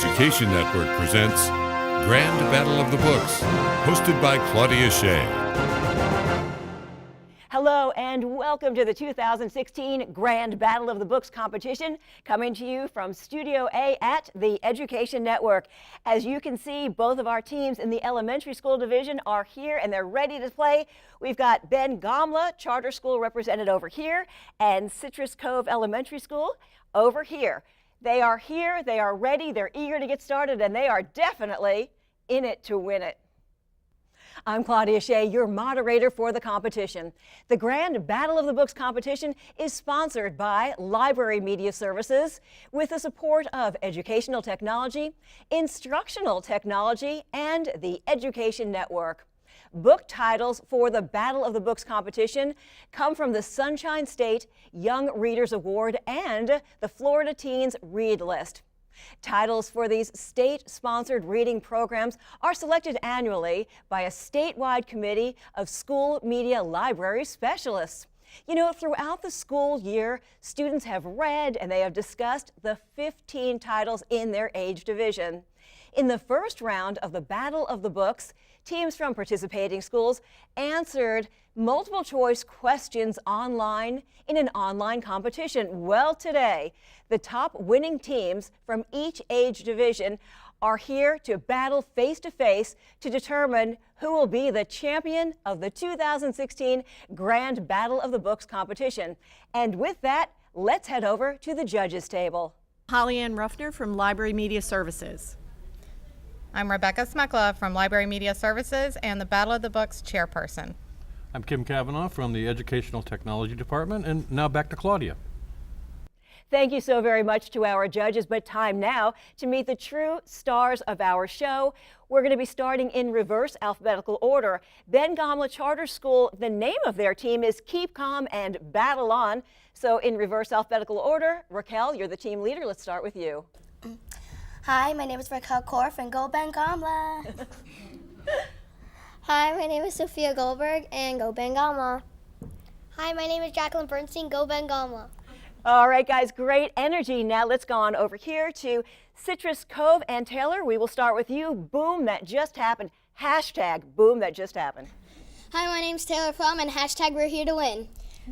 Education Network presents Grand Battle of the Books, hosted by Claudia Shea. Hello and welcome to the 2016 Grand Battle of the Books competition, coming to you from Studio A at the Education Network. As you can see, both of our teams in the elementary school division are here and they're ready to play. We've got Ben Gamla Charter School represented over here and Citrus Cove Elementary School over here. They are here, they are ready, they're eager to get started, and they are definitely in it to win it. I'm Claudia Shea, your moderator for the competition. The Grand Battle of the Books competition is sponsored by Library Media Services with the support of Educational Technology, Instructional Technology, and the Education Network. Book titles for the Battle of the Books competition come from the Sunshine State Young Readers Award and the Florida Teens Read List. Titles for these state-sponsored reading programs are selected annually by a statewide committee of school media library specialists. You know, throughout the school year, students have read and they have discussed the 15 titles in their age division. In the first round of the Battle of the Books, teams from participating schools answered multiple choice questions online in an online competition. Well, today, the top winning teams from each age division are here to battle face-to-face to determine who will be the champion of the 2016 Grand Battle of the Books competition. And with that, let's head over to the judges' table. Holly Ann Ruffner from Library Media Services. I'm Rebecca Smekla from Library Media Services and the Battle of the Books chairperson. I'm Kim Cavanaugh from the Educational Technology Department, and now back to Claudia. Thank you so very much to our judges, but time now to meet the true stars of our show. We're going to be starting in reverse alphabetical order. Ben Gamla Charter School, the name of their team is Keep Calm and Battle On. So in reverse alphabetical order, Raquel, you're the team leader. Let's start with you. Hi, my name is Raquel Korf and go Ben Gamla. Hi, my name is Sophia Goldberg and go Ben Gamla. Hi, my name is Jacqueline Bernstein, go Ben Gamla. All right, guys, great energy. Now let's go on over here to Citrus Cove and Taylor. We will start with you. Boom, that just happened. Hashtag boom, that just happened. Hi, my name is Taylor Flum and hashtag we're here to win.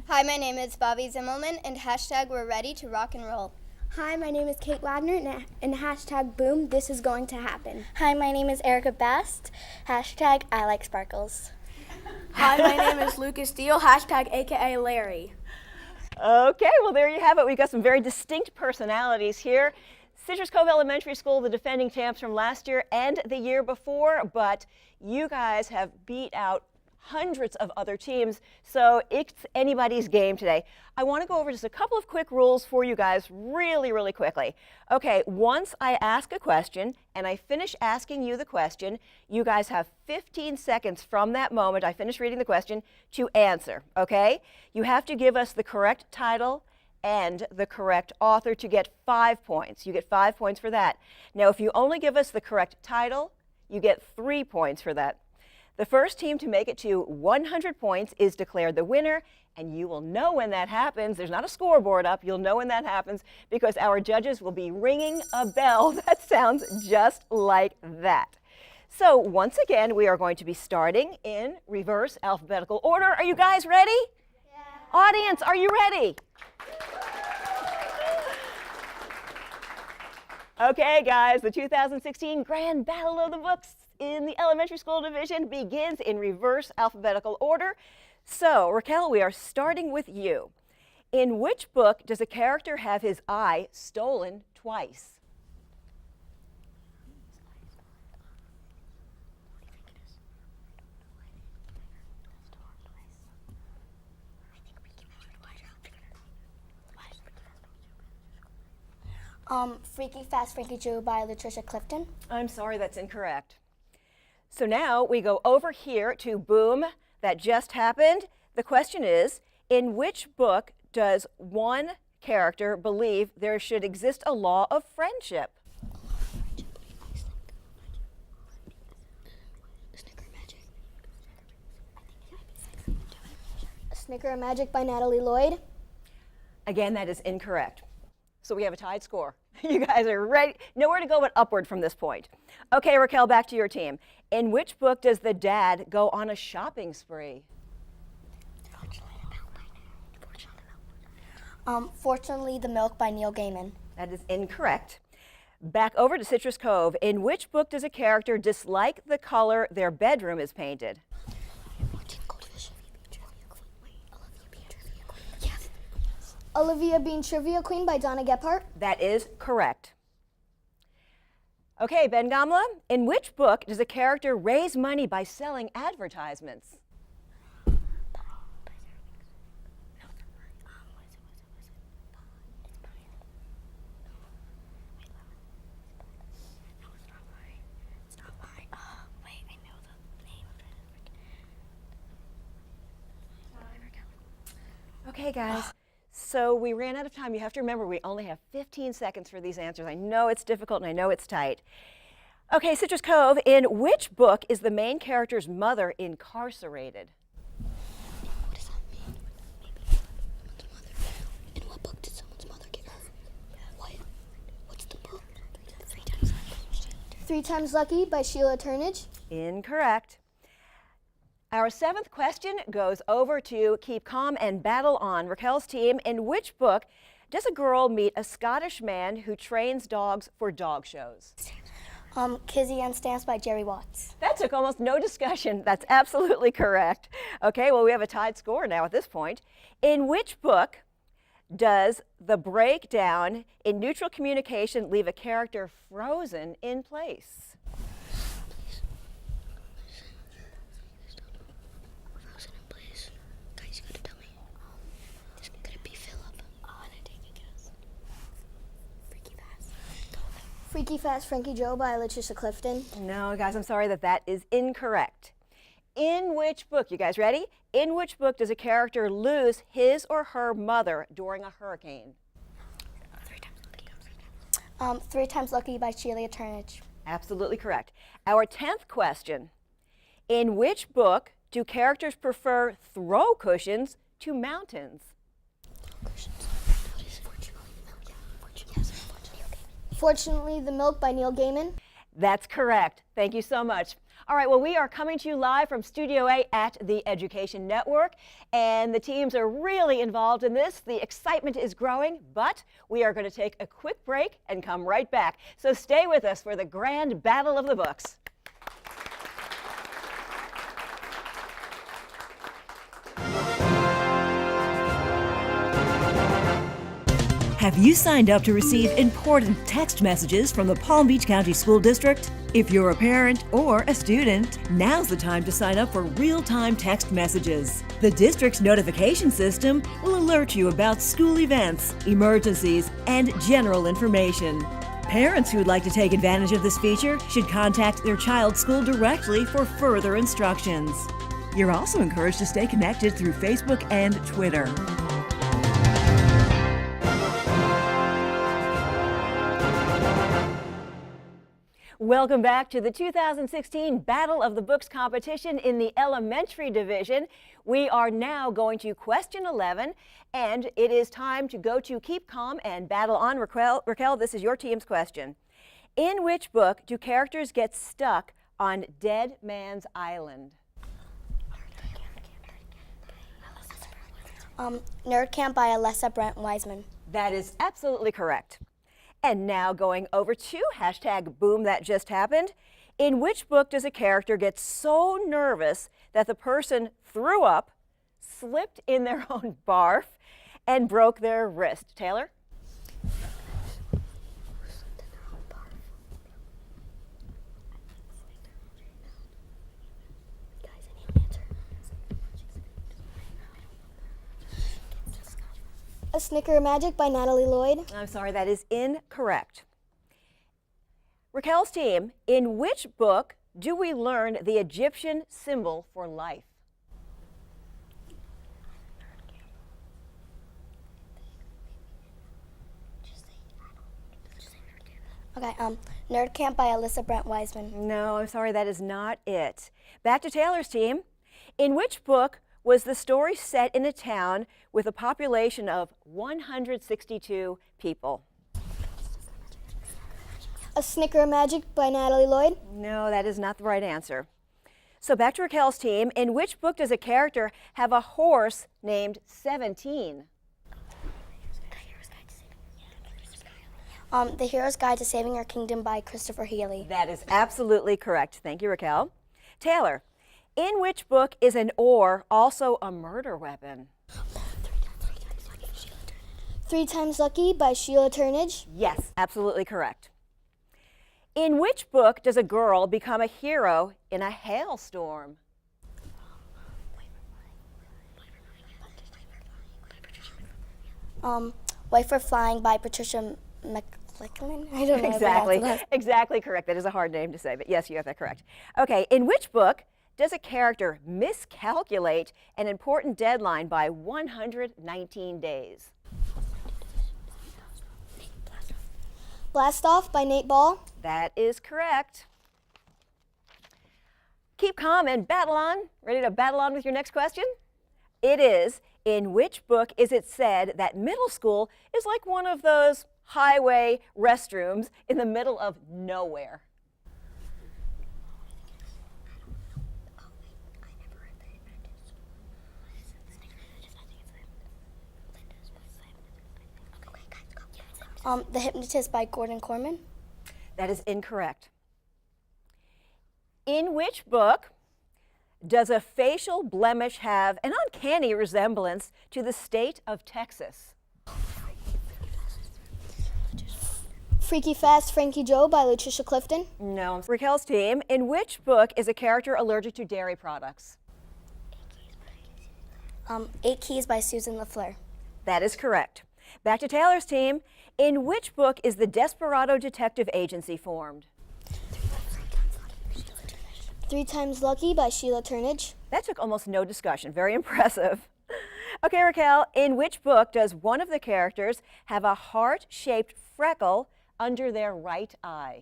Hi, my name is Bobby Zimmelman and hashtag we're ready to rock and roll. Hi, my name is Kate Wagner and hashtag boom, this is going to happen. Hi, my name is Erica Best, hashtag I like sparkles. Hi, my name is Lucas Steele, hashtag AKA Larry. Okay, well there you have it. We've got some very distinct personalities here. Citrus Cove Elementary School, the defending champs from last year and the year before, but you guys have beat out hundreds of other teams, so it's anybody's game today. I want to go over just a couple of quick rules for you guys really quickly. Okay, once I ask a question and I finish asking you the question, you guys have 15 seconds from that moment I finish reading the question to answer, okay? You have to give us the correct title and the correct author to get 5 points. You get 5 points for that. Now, if you only give us the correct title, you get 3 points for that. The first team to make it to 100 points is declared the winner, and you will know when that happens. There's not a scoreboard up. You'll know when that happens because our judges will be ringing a bell that sounds just like that. So once again, we are going to be starting in reverse alphabetical order. Are you guys ready? Yeah. Audience, are you ready? Okay, guys, the 2016 Grand Battle of the Books in the elementary school division begins in reverse alphabetical order. So, Raquel, we are starting with you. In which book does a character have his eye stolen twice? Freaky Fast Frankie Drew by Latricia Clifton. I'm sorry, that's incorrect. So now we go over here to Boom, that just happened. The question is, in which book does one character believe there should exist a law of friendship? Snicker Magic by Natalie Lloyd. Again, that is incorrect. So we have a tied score. You guys are ready. Nowhere to go but upward from this point. Okay, Raquel, back to your team. In which book does the dad go on a shopping spree? Fortunately, the Milk by Neil Gaiman. That is incorrect. Back over to Citrus Cove. In which book does a character dislike the color their bedroom is painted? Olivia Bean Trivia Queen by Donna Gephardt. That is correct. Okay, Ben Gamla, in which book does a character raise money by selling advertisements? Okay, guys. So we ran out of time. You have to remember we only have 15 seconds for these answers. I know it's difficult and I know it's tight. Okay, Citrus Cove, in which book is the main character's mother incarcerated? What does that mean? Maybe someone's mother. In what book did someone's mother get hurt? What? What's the book? 3 Times Lucky. 3 Times Lucky by Sheila Turnage. Incorrect. Our 7th question goes over to Keep Calm and Battle On, Raquel's team. In which book does a girl meet a Scottish man who trains dogs for dog shows? Kizzy and Stamps by Jerry Watts. That took almost no discussion. That's absolutely correct. Okay, well, we have a tied score now at this point. In which book does the breakdown in neutral communication leave a character frozen in place? Freaky Fast Frankie Joe by Letitia Clifton. No, guys, I'm sorry that is incorrect. In which book, you guys ready? In which book does a character lose his or her mother during a hurricane? 3 Times Lucky by Sheila Turnage. Absolutely correct. Our 10th question. In which book do characters prefer throw cushions to mountains? Fortunately, the Milk by Neil Gaiman. That's correct. Thank you so much. All right, well, we are coming to you live from Studio A at the Education Network, and the teams are really involved in this. The excitement is growing, but we are going to take a quick break and come right back. So stay with us for the grand battle of the books. Have you signed up to receive important text messages from the Palm Beach County School District? If you're a parent or a student, now's the time to sign up for real-time text messages. The district's notification system will alert you about school events, emergencies, and general information. Parents who would like to take advantage of this feature should contact their child's school directly for further instructions. You're also encouraged to stay connected through Facebook and Twitter. Welcome back to the 2016 Battle of the Books competition in the elementary division. We are now going to question 11, and it is time to go to Keep Calm and Battle On. Raquel, this is your team's question. In which book do characters get stuck on Dead Man's Island? Nerd Camp by Alessa Brent Wiseman. That is absolutely correct. And now going over to hashtag Boom That Just Happened. In which book does a character get so nervous that the person threw up, slipped in their own barf, and broke their wrist? Taylor? A Snicker Magic by Natalie Lloyd. I'm sorry, that is incorrect. Raquel's team, in which book do we learn the Egyptian symbol for life? Okay, Nerd Camp by Alessa Brent Wiseman. No, I'm sorry, that is not it. Back to Taylor's team. In which book was the story set in a town with a population of 162 people? A Snicker Magic by Natalie Lloyd. No, that is not the right answer. So back to Raquel's team. In which book does a character have a horse named 17? The Hero's Guide to Saving Our Kingdom by Christopher Healy. That is absolutely correct. Thank you, Raquel. Taylor, in which book is an oar also a murder weapon? 3 Times Lucky by Sheila Turnage. Yes, absolutely correct. In which book does a girl become a hero in a hailstorm? White for Flying by Patricia McLachlan. I don't know. Exactly correct. That is a hard name to say, but yes, you have that correct. Okay, in which book does a character miscalculate an important deadline by 119 days? Blast Off by Nate Ball. That is correct. Keep calm and battle on. Ready to battle on with your next question? It is, in which book is it said that middle school is like one of those highway restrooms in the middle of nowhere? The Hypnotist by Gordon Corman. That is incorrect. In which book does a facial blemish have an uncanny resemblance to the state of Texas? Freaky Fast Frankie Joe by Latricia Clifton. No. Raquel's team, in which book is a character allergic to dairy products? 8 Keys by Susan LaFleur. That is correct. Back to Taylor's team. In which book is the Desperado Detective Agency formed? 3 Times Lucky by Sheila Turnage. That took almost no discussion. Very impressive. Okay, Raquel, in which book does one of the characters have a heart-shaped freckle under their right eye?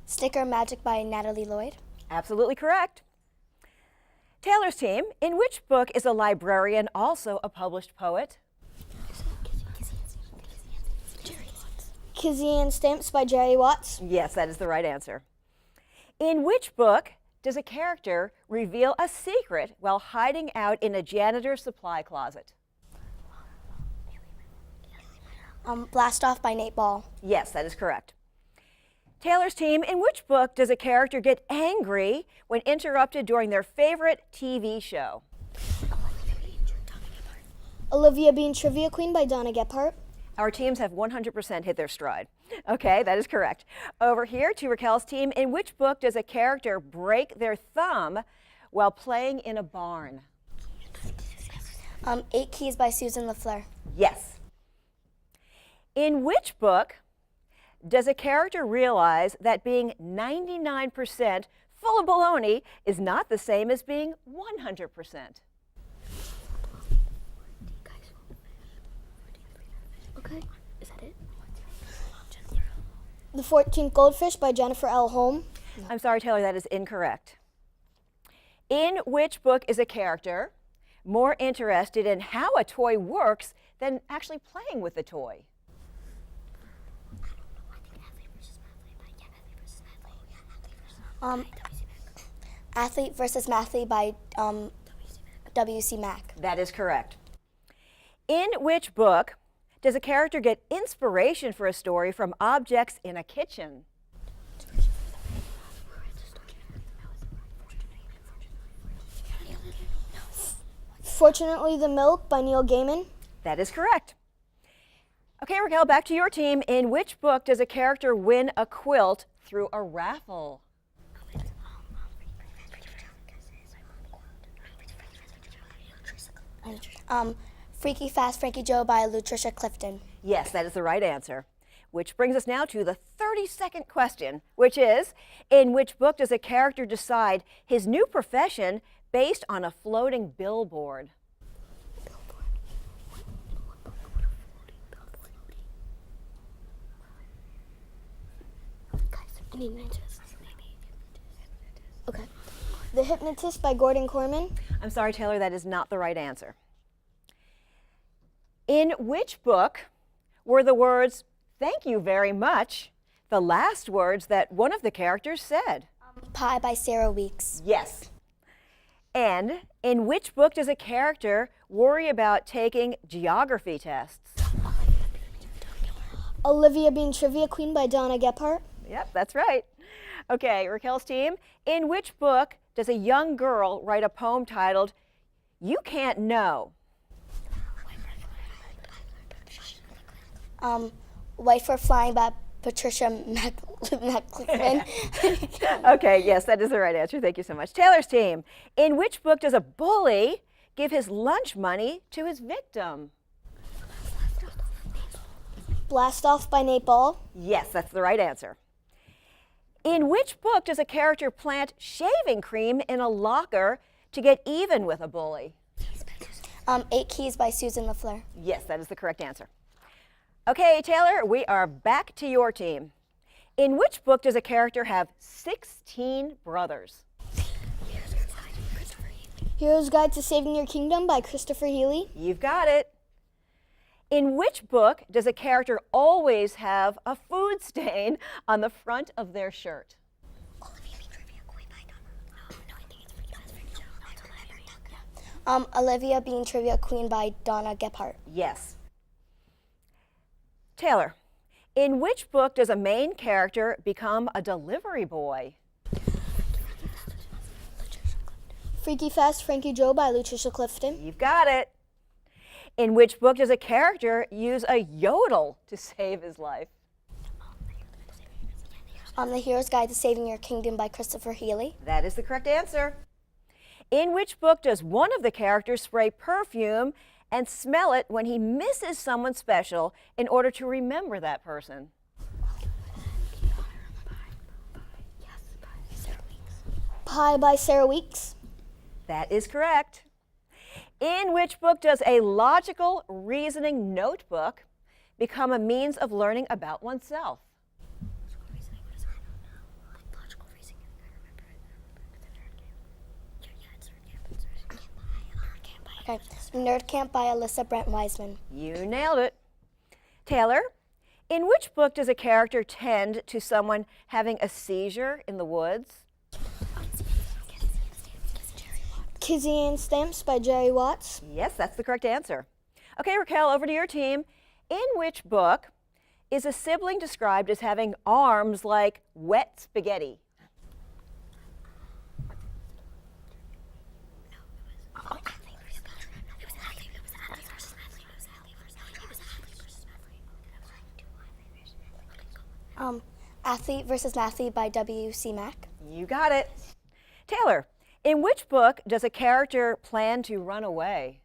Sticker Magic by Natalie Lloyd. Absolutely correct. Taylor's team, in which book is a librarian also a published poet? Kizzy Ann Stamps by Jerry Watts. Yes, that is the right answer. In which book does a character reveal a secret while hiding out in a janitor's supply closet? Blast Off by Nate Ball. Yes, that is correct. Taylor's team, in which book does a character get angry when interrupted during their favorite TV show? Olivia Bean Trivia Queen by Donna Gephardt. Our teams have 100% hit their stride. Okay, that is correct. Over here to Raquel's team, in which book does a character break their thumb while playing in a barn? 8 Keys by Susan LaFleur. Yes. In which book does a character realize that being 99% full of baloney is not the same as being 100%? Okay, is that it? The 14th Goldfish by Jennifer L. Holm. I'm sorry, Taylor, that is incorrect. In which book is a character more interested in how a toy works than actually playing with the toy? Athlete versus Mathlete by W.C. Mack. That is correct. In which book does a character get inspiration for a story from objects in a kitchen? Fortunately the Milk by Neil Gaiman. That is correct. Okay, Raquel, back to your team. In which book does a character win a quilt through a raffle? Freaky Fast Frankie Joe by Latricia Clifton. Yes, that is the right answer. Which brings us now to the 30-second question, which is, in which book does a character decide his new profession based on a floating billboard? I need an answer. Okay. The Hypnotist by Gordon Corman. I'm sorry, Taylor, that is not the right answer. In which book were the words, "Thank you very much," the last words that one of the characters said? Pie by Sarah Weeks. Yes. And in which book does a character worry about taking geography tests? Olivia Being Trivia Queen by Donna Gephardt. Yep, that's right. Okay, Raquel's team. In which book does a young girl write a poem titled, "You Can't Know"? White for Flying by Patricia McLachlan. Okay, yes, that is the right answer. Thank you so much. Taylor's team. In which book does a bully give his lunch money to his victim? Blast Off by Nate Ball. Yes, that's the right answer. In which book does a character plant shaving cream in a locker to get even with a bully? 8 Keys by Susan LaFleur. Yes, that is the correct answer. Okay, Taylor, we are back to your team. In which book does a character have 16 brothers? Hero's Guide to Saving Your Kingdom by Christopher Healy. You've got it. In which book does a character always have a food stain on the front of their shirt? Olivia Being Trivia Queen by Donna Gephardt. Yes. Taylor, in which book does a main character become a delivery boy? Freaky Fast Frankie Joe by Lutricia Clifton. You've got it. In which book does a character use a yodel to save his life? The Hero's Guide to Saving Your Kingdom by Christopher Healy. That is the correct answer. In which book does one of the characters spray perfume and smell it when he misses someone special in order to remember that person? Pie by Sarah Weeks. That is correct. In which book does a logical reasoning notebook become a means of learning about oneself? Okay. Nerd Camp by Alyssa Brent Wiseman. You nailed it. Taylor, in which book does a character tend to someone having a seizure in the woods? Kizzy Ann Stamps by Jerry Watts. Yes, that's the correct answer. Okay, Raquel, over to your team. In which book is a sibling described as having arms like wet spaghetti? Athlete versus Mathlete by W.C. Mack. You got it. Taylor, in which book does a character plan to run away?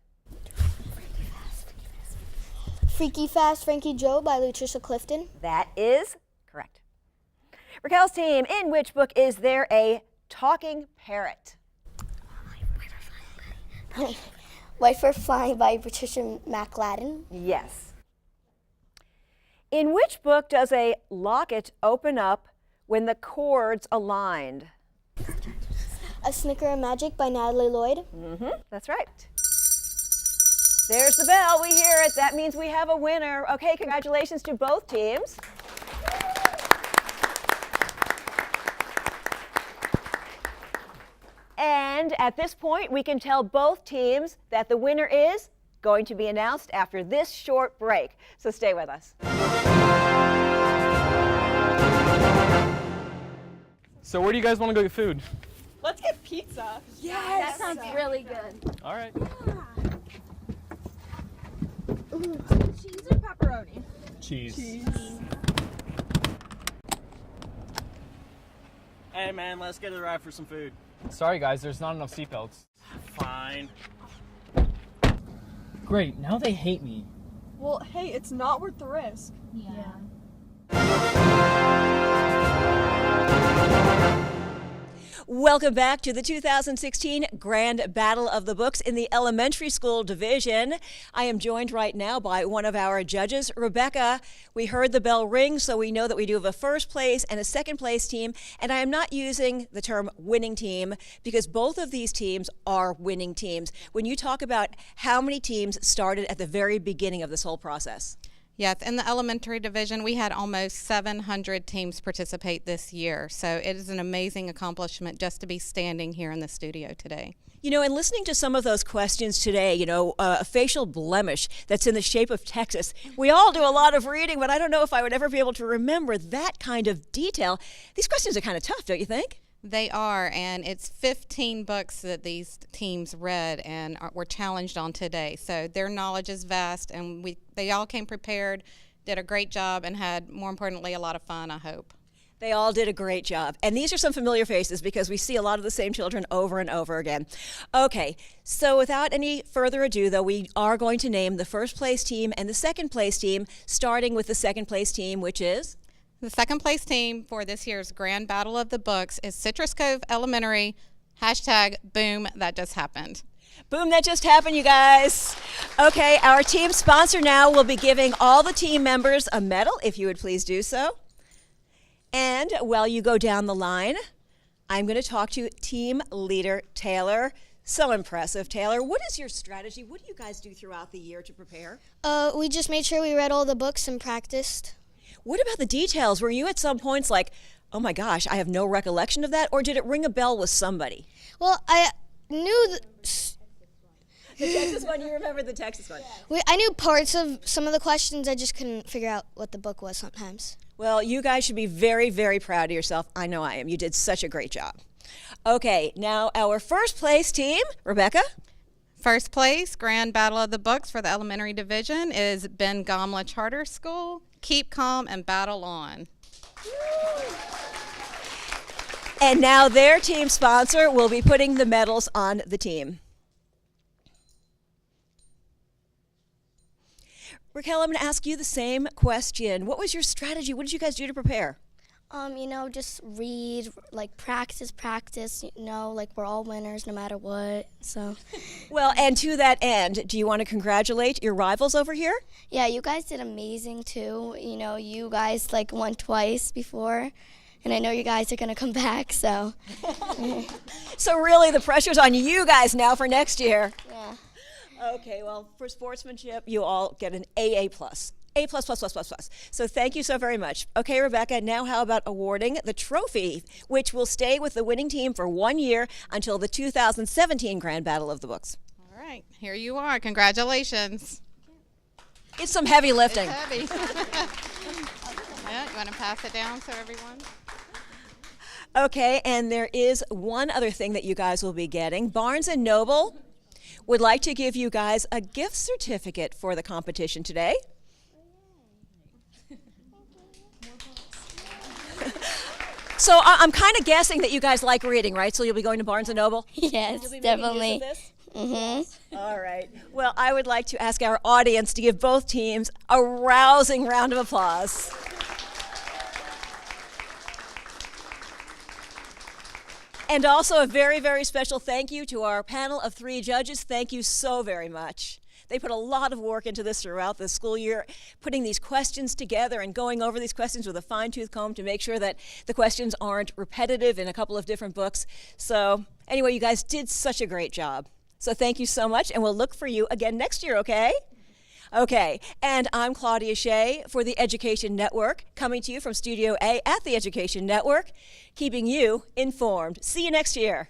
Freaky Fast Frankie Joe by Lutricia Clifton. That is correct. Raquel's team, in which book is there a talking parrot? White for Flying by Patricia McLachlan. Yes. In which book does a locket open up when the chords aligned? A Snicker of Magic by Natalie Lloyd. That's right. There's the bell. We hear it. That means we have a winner. Okay, congratulations to both teams. And at this point, we can tell both teams that the winner is going to be announced after this short break. So stay with us. So where do you guys want to go get food? Let's get pizza. That sounds really good. All right. Cheese or pepperoni? Cheese. Hey man, let's get a ride for some food. Sorry guys, there's not enough seatbelts. Fine. Great, now they hate me. Well, hey, it's not worth the risk. Welcome back to the 2016 Grand Battle of the Books in the elementary school division. I am joined right now by one of our judges, Rebecca. We heard the bell ring, so we know that we do have a first place and a second place team. And I am not using the term winning team because both of these teams are winning teams. When you talk about how many teams started at the very beginning of this whole process. Yes, in the elementary division, we had almost 700 teams participate this year. So it is an amazing accomplishment just to be standing here in the studio today. You know, and listening to some of those questions today, you know, a facial blemish that's in the shape of Texas. We all do a lot of reading, but I don't know if I would ever be able to remember that kind of detail. These questions are kind of tough, don't you think? They are, and it's 15 books that these teams read and were challenged on today. So their knowledge is vast, and they all came prepared, did a great job, and had, more importantly, a lot of fun, I hope. They all did a great job. And these are some familiar faces because we see a lot of the same children over and over again. Okay, so without any further ado, though, we are going to name the first place team and the second place team, starting with the second place team, which is? The second place team for this year's Grand Battle of the Books is Citrus Cove Elementary, #boom, that just happened. Boom, that just happened, you guys. Okay, our team sponsor now will be giving all the team members a medal, if you would please do so. And while you go down the line, I'm going to talk to team leader Taylor. So impressive, Taylor. What is your strategy? What do you guys do throughout the year to prepare? We just made sure we read all the books and practiced. What about the details? Were you at some points like, oh my gosh, I have no recollection of that? Or did it ring a bell with somebody? Well, I knew the Texas one, you remember the Texas one? I knew parts of some of the questions. I just couldn't figure out what the book was sometimes. Well, you guys should be very, very proud of yourself. I know I am. You did such a great job. Okay, now our first place team, Rebecca. First place, Grand Battle of the Books for the elementary division is Ben Gamla Charter School. Keep calm and battle on. And now their team sponsor will be putting the medals on the team. Raquel, I'm going to ask you the same question. What was your strategy? What did you guys do to prepare? Just read, practice, we're all winners no matter what, so. Well, and to that end, do you want to congratulate your rivals over here? Yeah, you guys did amazing too. You guys won twice before, and I know you guys are going to come back, so. So really the pressure's on you guys now for next year. Yeah. Okay, well, for sportsmanship, you all get an AA+. A+++++. So thank you so very much. Okay, Rebecca, now how about awarding the trophy, which will stay with the winning team for 1 year until the 2017 Grand Battle of the Books. All right, here you are. Congratulations. It's some heavy lifting. It's heavy. Yeah, you want to pass it down so everyone? Okay, and there is one other thing that you guys will be getting. Barnes & Noble would like to give you guys a gift certificate for the competition today. So I'm kind of guessing that you guys like reading, right? So you'll be going to Barnes & Noble? Yes, you'll be definitely. All right. Well, I would like to ask our audience to give both teams a rousing round of applause. And also a very, very special thank you to our panel of 3 judges. Thank you so very much. They put a lot of work into this throughout the school year, putting these questions together and going over these questions with a fine-tooth comb to make sure that the questions aren't repetitive in a couple of different books. So anyway, you guys did such a great job. So thank you so much, and we'll look for you again next year, okay? Okay, and I'm Claudia Shea for the Education Network, coming to you from Studio A at the Education Network, keeping you informed. See you next year.